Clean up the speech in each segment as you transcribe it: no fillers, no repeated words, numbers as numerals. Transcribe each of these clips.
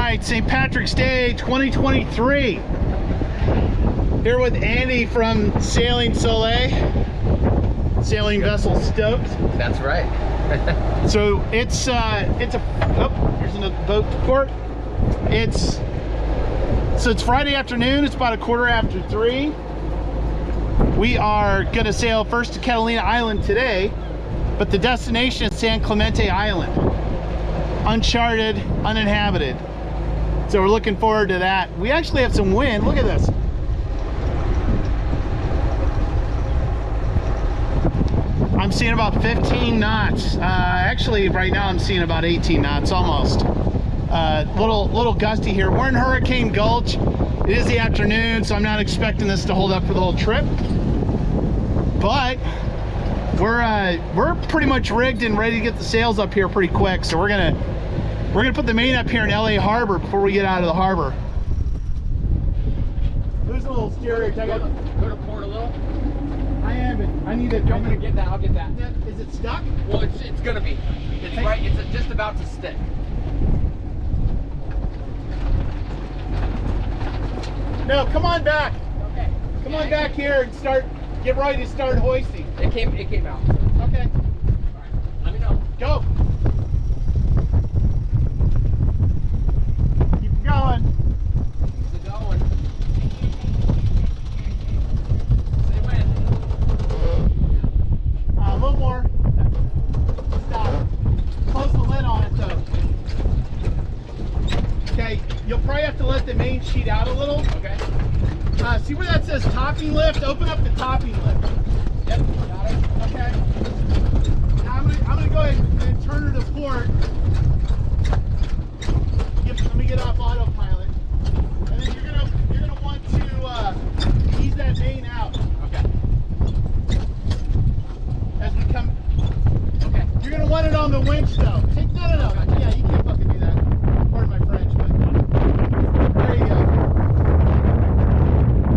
right, St. Patrick's Day 2023. Here with Andy from Sailing Soleil. Sailing vessel Stoked. That's right. So it's here's another boat to port. It's Friday afternoon. It's about 3:15. We are gonna sail first to Catalina Island today, but the destination is San Clemente Island. Uncharted, uninhabited. So we're looking forward to that. We actually have some wind. Look at this. I'm seeing about 15 knots. Actually, right now I'm seeing about 18 knots almost. Little gusty here. We're in Hurricane Gulch. It is the afternoon, so I'm not expecting this to hold up for the whole trip. But we're pretty much rigged and ready to get the sails up here pretty quick. So we're gonna put the main up here in LA Harbor before we get out of the harbor. There's a little steerage. I got Go to port a little. I am, but I need it. I'm gonna get that. I'll get that. Is it stuck? Well, it's gonna be. It's right. It's just about to stick. No, come on back. Okay. Come on back here and get ready to start hoisting. It came out. Okay. All right. Let me know. Go. Keep going. Keep it going. Say when. A little more. Stop. Close the lid on it though. Okay, you'll probably have to let the main sheet out a little. Okay. See where that says topping lift? Open up the topping lift. Yep. Got it. Okay. Now I'm gonna go ahead and turn her to port. Let me get off autopilot. And then you're gonna want to ease that main out. Okay. As we come. Okay. You're gonna want it on the winch though. No. Yeah, you can't fucking do that. Pardon my French, but there you go.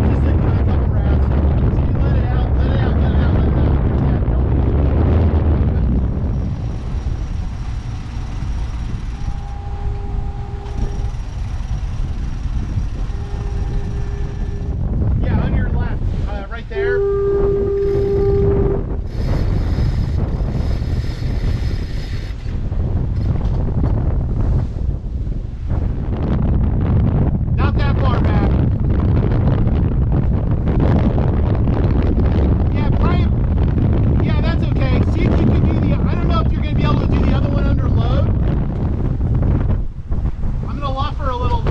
Just like my fucking rats. So you let it out. Yeah, don't. Yeah, on your left, right there. Not that far back. Yeah, probably. Yeah, that's okay. See if you can do the. I don't know if you're going to be able to do the other one under load. I'm going to luff her a little.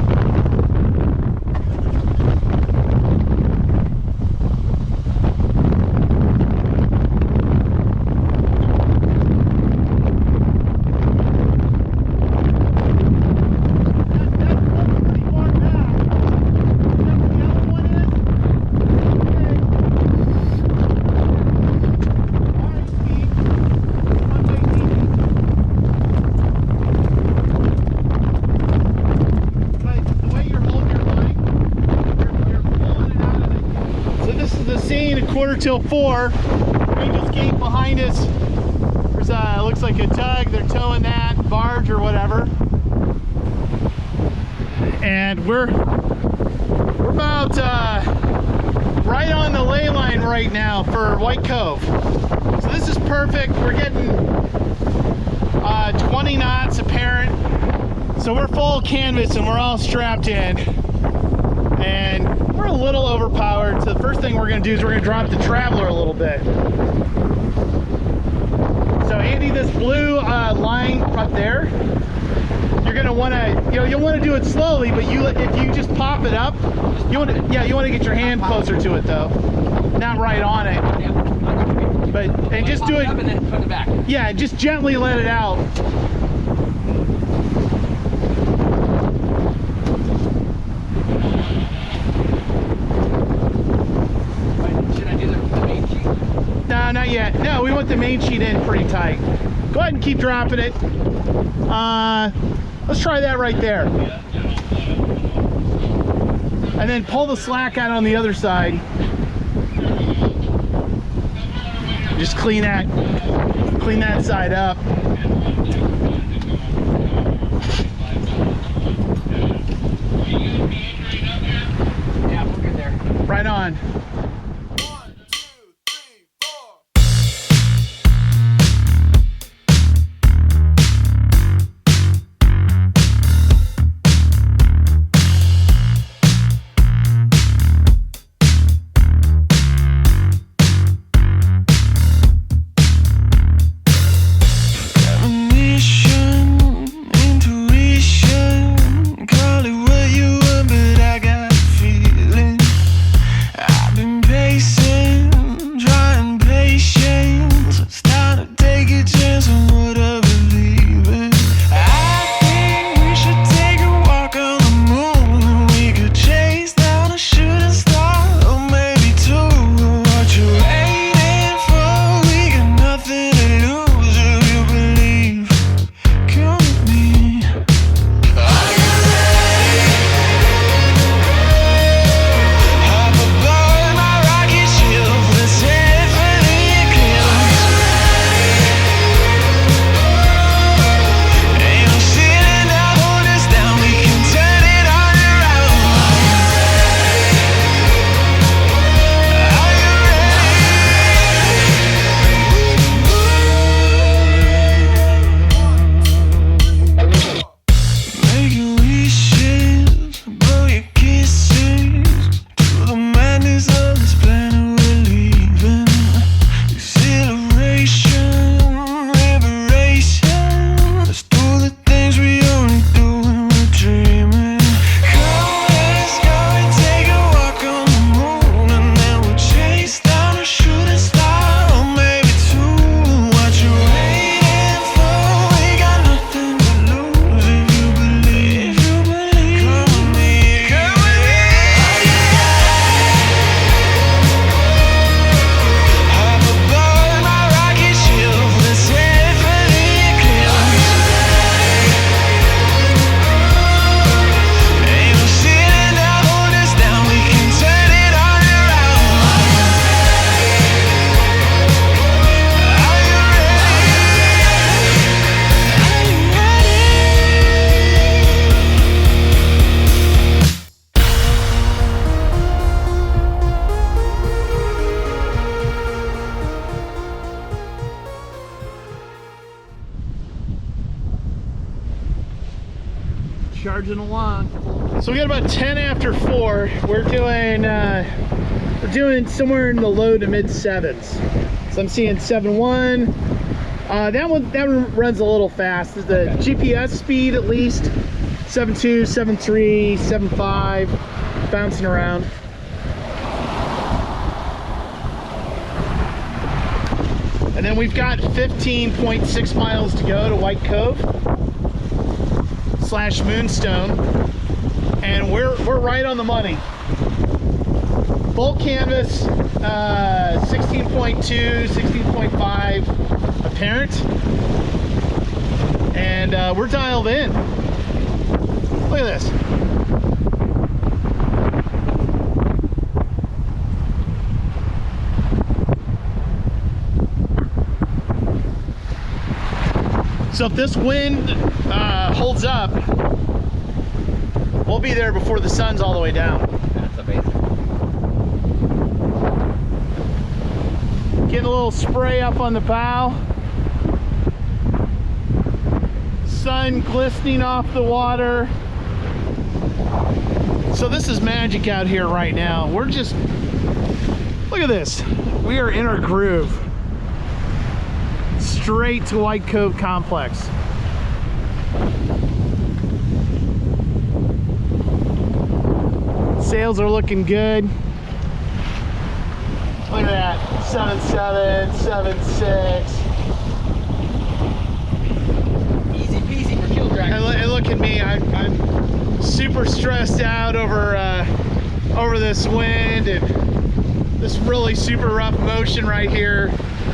Till 4. Angel's Gate behind us. There's looks like a tug. They're towing that barge or whatever. And we're about right on the ley line right now for White Cove. So this is perfect. We're getting 20 knots apparent. So we're full canvas and we're all strapped in. And we're a little overpowered, so the first thing we're going to do is we're going to drop the Traveler a little bit. So Andy, this blue line up there, you're going to want to, you'll want to do it slowly, but if you just pop it up, you want to get your hand closer to it though, not right on it. And just do it. And then put it back. Yeah, just gently let it out. No, not yet. No, we want the main sheet in pretty tight. Go ahead and keep dropping it. Let's try that right there. And then pull the slack out on the other side. Just clean that side up. charging along. So we got about 10 after 4. We're doing somewhere in the low to mid 7s. So I'm seeing 7.1. That one runs a little fast. The GPS speed at least 7.2, 7.3, 7.5, bouncing around. And then we've got 15.6 miles to go to White Cove / Moonstone, and we're right on the money. Full canvas, 16.2, 16.5 apparent, and we're dialed in. Look at this. So if this wind holds up, we'll be there before the sun's all the way down. That's amazing. Getting a little spray up on the bow. Sun glistening off the water. So this is magic out here right now. We're just, look at this. We are in our groove. Straight to White Cove Complex. Sails are looking good. Look at that. 7.7, 7.6. Easy peasy for keel drag. And look at me. I'm super stressed out over this wind and this really super rough motion right here.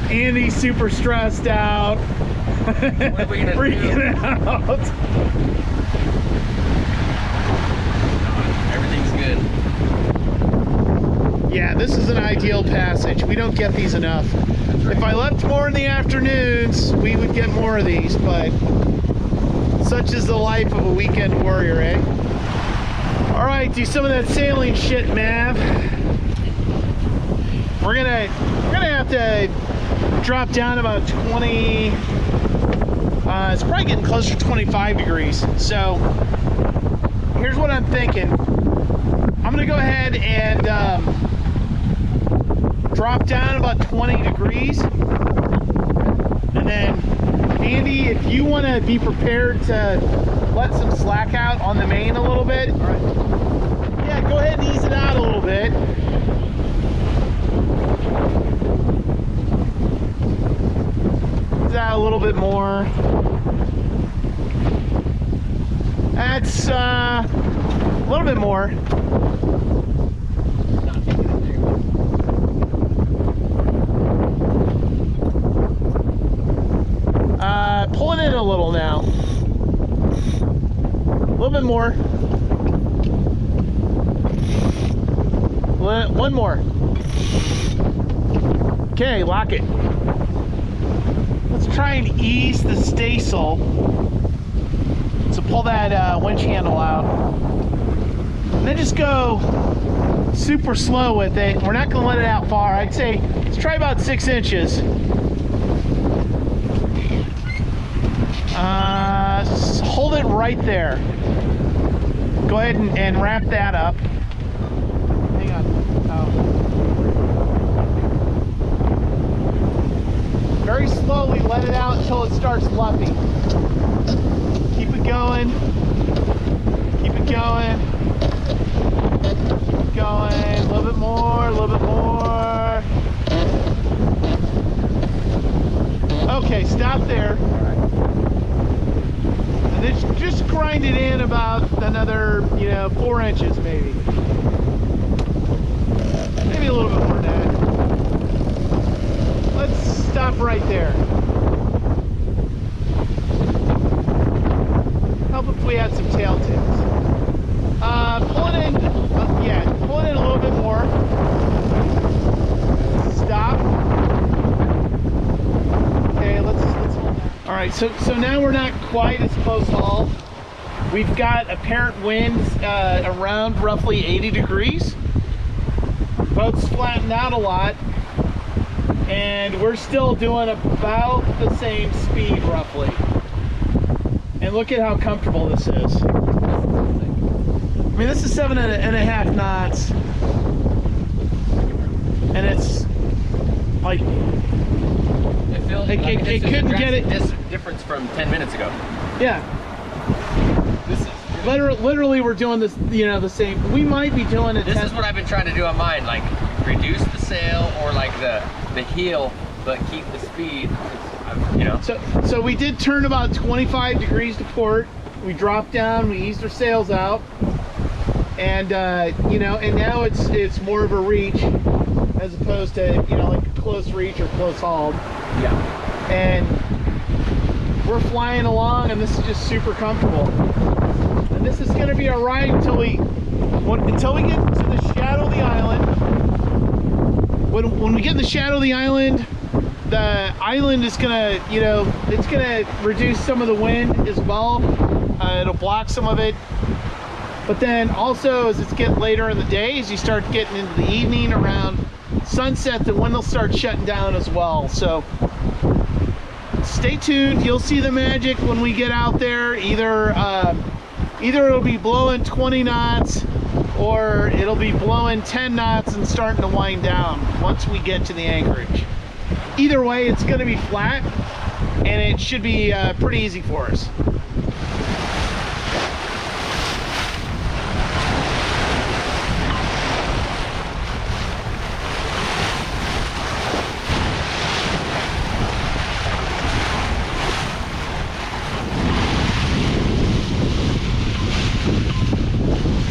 Andy's super stressed out. What are we gonna Freaking do? out. Everything's good. Yeah, this is an ideal passage. We don't get these enough. Right. If I left more in the afternoons, we would get more of these, but such is the life of a weekend warrior, eh? All right, do some of that sailing shit, Mav. We're gonna have to drop down about 20. It's probably getting closer to 25 degrees. So here's what I'm thinking. I'm gonna go ahead and drop down about 20 degrees, and then Andy, if you want to be prepared to let some slack out on the main a little bit, all right. Yeah, go ahead and ease it out a little bit. Ease out a little bit more. That's a little bit more. Pull it in a little now. A little bit more. One more. Okay, lock it. Let's try and ease the staysail. So pull that winch handle out. And then just go super slow with it. We're not going to let it out far. I'd say let's try about 6 inches. Hold it right there. Go ahead and wrap that up. Hang on. Very slowly let it out until it starts luffing. Keep it going. Keep it going. Keep going. A little bit more. A little bit more. Okay, stop there. Just grind it in about another, 4 inches maybe. Maybe a little bit more than that. Let's stop right there. Help if we had some tail tips. Pull it in, pull it in a little bit more. Stop. Okay, let's hold that. All right, so now we're not quite as close haul. We've got apparent winds around roughly 80 degrees. Boat's flattened out a lot, and we're still doing about the same speed roughly. And And look at how comfortable this is. I mean, this is 7.5 knots. And it's like, it couldn't get it. This difference from 10 minutes ago. Yeah. This is literally we're doing this, you know, the same. We might be doing it. This is what I've been trying to do on mine, like reduce the sail or like the heel, but keep the speed. You know. So we did turn about 25 degrees to port. We dropped down. We eased our sails out, and you know, and now it's more of a reach as opposed to, you know, like a close reach or close hauled. Yeah. And we're flying along, and this is just super comfortable. And this is going to be our ride until we get to the shadow of the island. When we get in the shadow of the island is gonna, you know, it's gonna reduce some of the wind as well. It'll block some of it. But then also, as it's getting later in the day, as you start getting into the evening around sunset, the wind will start shutting down as well. So stay tuned. You'll see the magic when we get out there. Either it'll be blowing 20 knots or it'll be blowing 10 knots and starting to wind down once we get to the anchorage. Either way, it's going to be flat, and it should be pretty easy for us.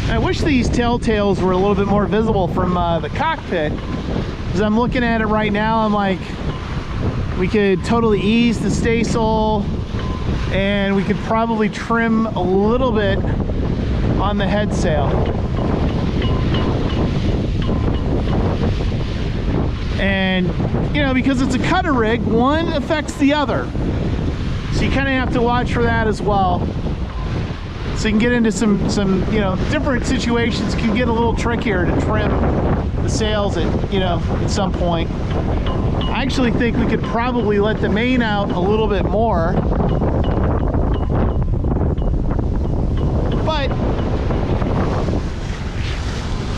I wish these telltales were a little bit more visible from the cockpit, because I'm looking at it right now. I'm like, we could totally ease the staysail, and we could probably trim a little bit on the head sail. And, you know, because it's a cutter rig, one affects the other. So you kind of have to watch for that as well. So you can get into some you know, different situations. Can get a little trickier to trim the sails at, you know, at some point. I actually think we could probably let the main out a little bit more. But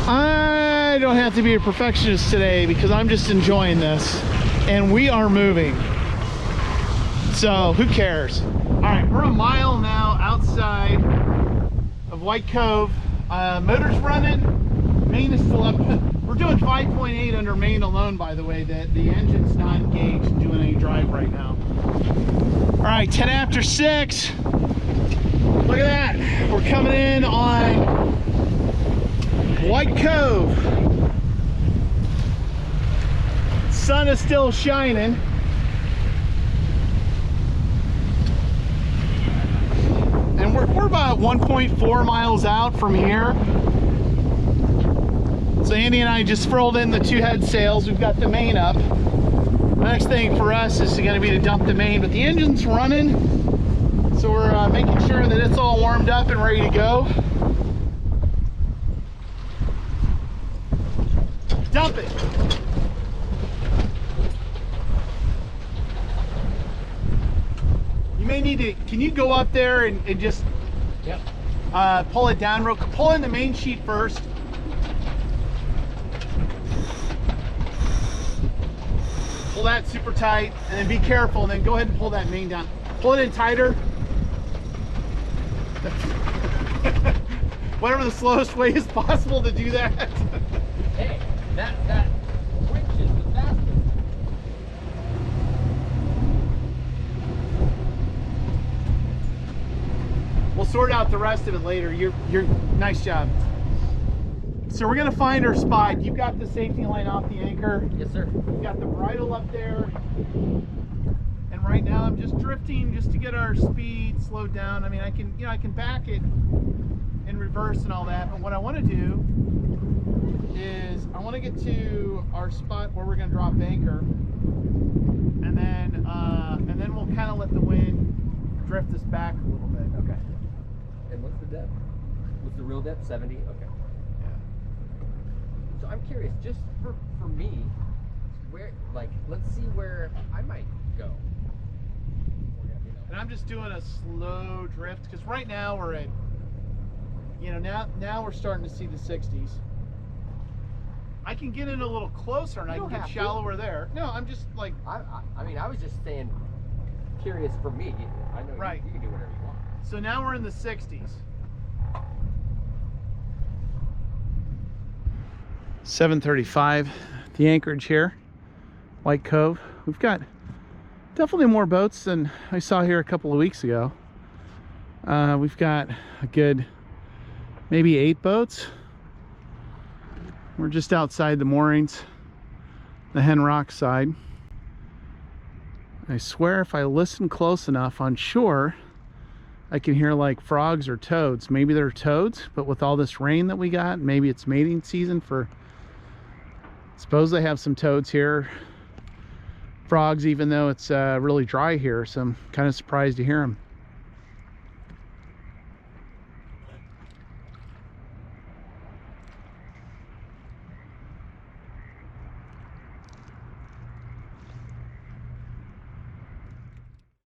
I don't have to be a perfectionist today, because I'm just enjoying this. And we are moving. So who cares? All right, we're a mile now outside of White Cove. Motor's running. Main is still up. We're doing 5.8 under main alone, by the way. The engine's not engaged and doing any drive right now. All right, 10 after 6. Look at that. We're coming in on White Cove. Sun is still shining. And we're about 1.4 miles out from here. So Andy and I just furled in the 2 head sails. We've got the main up. The next thing for us is going to be to dump the main, but the engine's running. So we're making sure that it's all warmed up and ready to go. Dump it. You may need to, can you go up there and just pull it down real quick? Pull in the main sheet first. Pull that super tight, and then be careful, and then go ahead and pull that main down. Pull it in tighter. Whatever the slowest way is possible to do that. Hey, that winch is the fastest. We'll sort out the rest of it later. You're nice job. So we're gonna find our spot. You've got the safety line off the anchor. Yes, sir. We've got the bridle up there. And right now I'm just drifting just to get our speed slowed down. I mean, I can back it in reverse and all that, but what I want to do is I want to get to our spot where we're going to drop anchor, and then we'll kind of let the wind drift us back a little bit. Okay. And what's the depth? What's the real depth? 70? Okay. Yeah. So I'm curious, just for me, where, like, let's see where I might go. And I'm just doing a slow drift because right now we're at, you know, now we're starting to see the 60s. I can get in a little closer and I can get shallower there. No, I'm just like... I mean, I was just saying, curious for me. I know you can do whatever you want. So now we're in the 60s. 7:35, the anchorage here, White Cove. We've got definitely more boats than I saw here a couple of weeks ago. We've got a good maybe 8 boats. We're just outside the moorings, the Hen Rock side. I swear if I listen close enough on shore, I can hear like frogs or toads. Maybe they're toads, but with all this rain that we got, maybe it's mating season for... Suppose they have some toads here. Frogs, even though it's really dry here, so I'm kind of surprised to hear them.